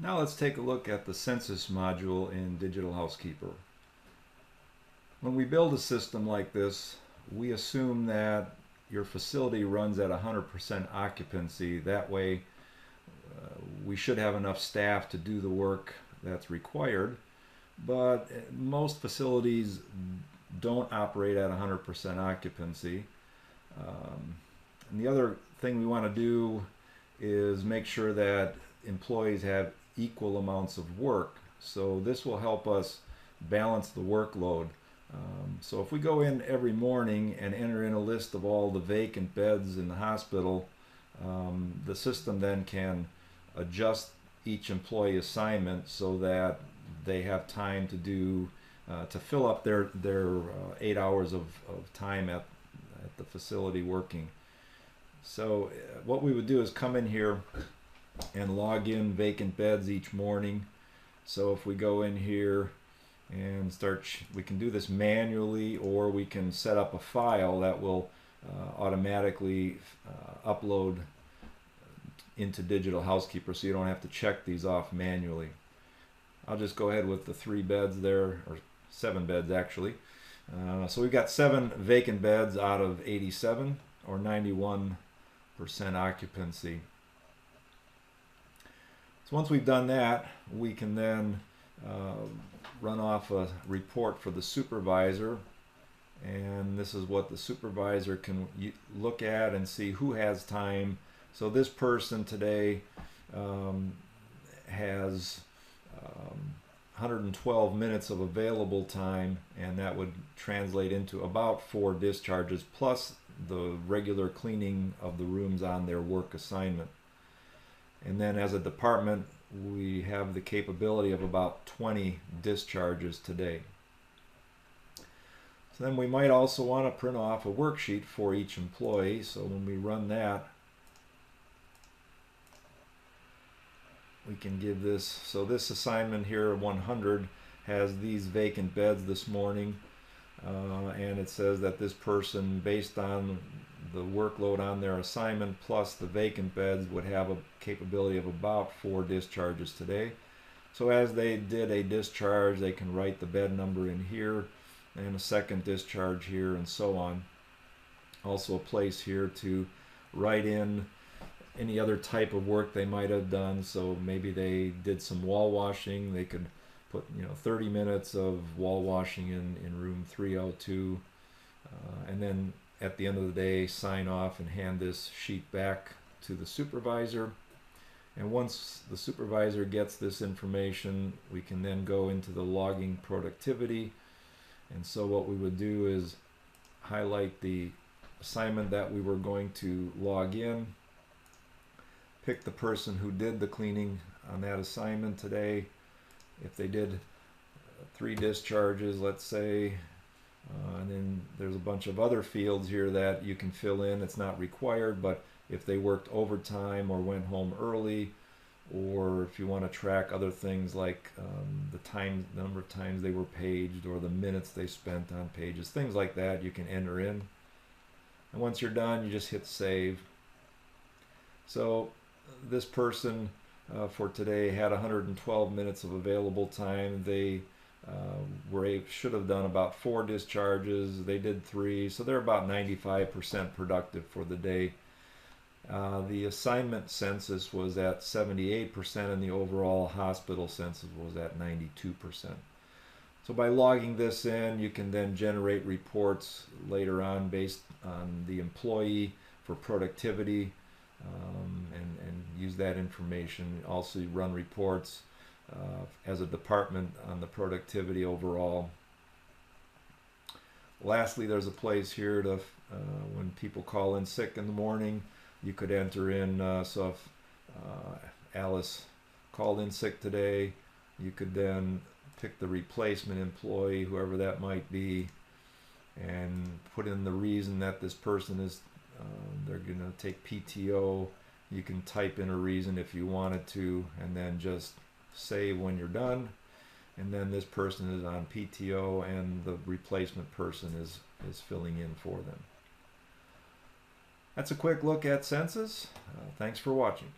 Now let's take a look at the Census module in Digital Housekeeper. When we build a system like this, we assume that your facility runs at 100% occupancy. That way, we should have enough staff to do the work that's required, but most facilities don't operate at 100% occupancy. And the other thing we want to do is make sure that employees have equal amounts of work. So this will help us balance the workload. So if we go in every morning and enter in a list of all the vacant beds in the hospital, the system then can adjust each employee assignment so that they have time to do to fill up their 8 hours of time at the facility working. So what we would do is come in here and log in vacant beds each morning. So if we go in here and we can do this manually, or we can set up a file that will automatically upload into Digital Housekeeper, so you don't have to check these off manually. I'll just go ahead with the 3 beds there, or 7 beds actually. So we've got 7 vacant beds out of 87, or 91% occupancy. So once we've done that, we can then run off a report for the supervisor, and this is what the supervisor can look at and see who has time. So this person today has 112 minutes of available time, and that would translate into about 4 discharges plus the regular cleaning of the rooms on their work assignment. And then as a department, we have the capability of about 20 discharges today. So then we might also want to print off a worksheet for each employee. So when we run that, we can give this, so this assignment here, 100, has these vacant beds this morning, and it says that this person, based on the workload on their assignment plus the vacant beds, would have a capability of about 4 discharges today. So as they did a discharge, they can write the bed number in here and a second discharge here, and so on. Also a place here to write in any other type of work they might have done. So maybe they did some wall washing, they could put 30 minutes of wall washing in room 302, and then at the end of the day sign off and hand this sheet back to the supervisor. And once the supervisor gets this information, we can then go into the logging productivity. And so what we would do is highlight the assignment that we were going to log in, pick the person who did the cleaning on that assignment today. If they did 3 discharges, let's say, and then there's a bunch of other fields here that you can fill in. It's not required, but if they worked overtime or went home early, or if you want to track other things like the number of times they were paged, or the minutes they spent on pages, things like that, you can enter in. And once you're done, you just hit save. So this person for today had 112 minutes of available time. They should have done about 4 discharges. They did 3, so they're about 95% productive for the day. The assignment census was at 78%, and the overall hospital census was at 92%. So by logging this in, you can then generate reports later on based on the employee for productivity, and use that information. Also run reports as a department on the productivity overall. Lastly, there's a place here to when people call in sick in the morning, you could enter in, so if Alice called in sick today, you could then pick the replacement employee, whoever that might be, and put in the reason that this person is they're going to take PTO. You can type in a reason if you wanted to, and then just save when you're done. And then this person is on PTO, and the replacement person is filling in for them. That's a quick look at Census. Thanks for watching.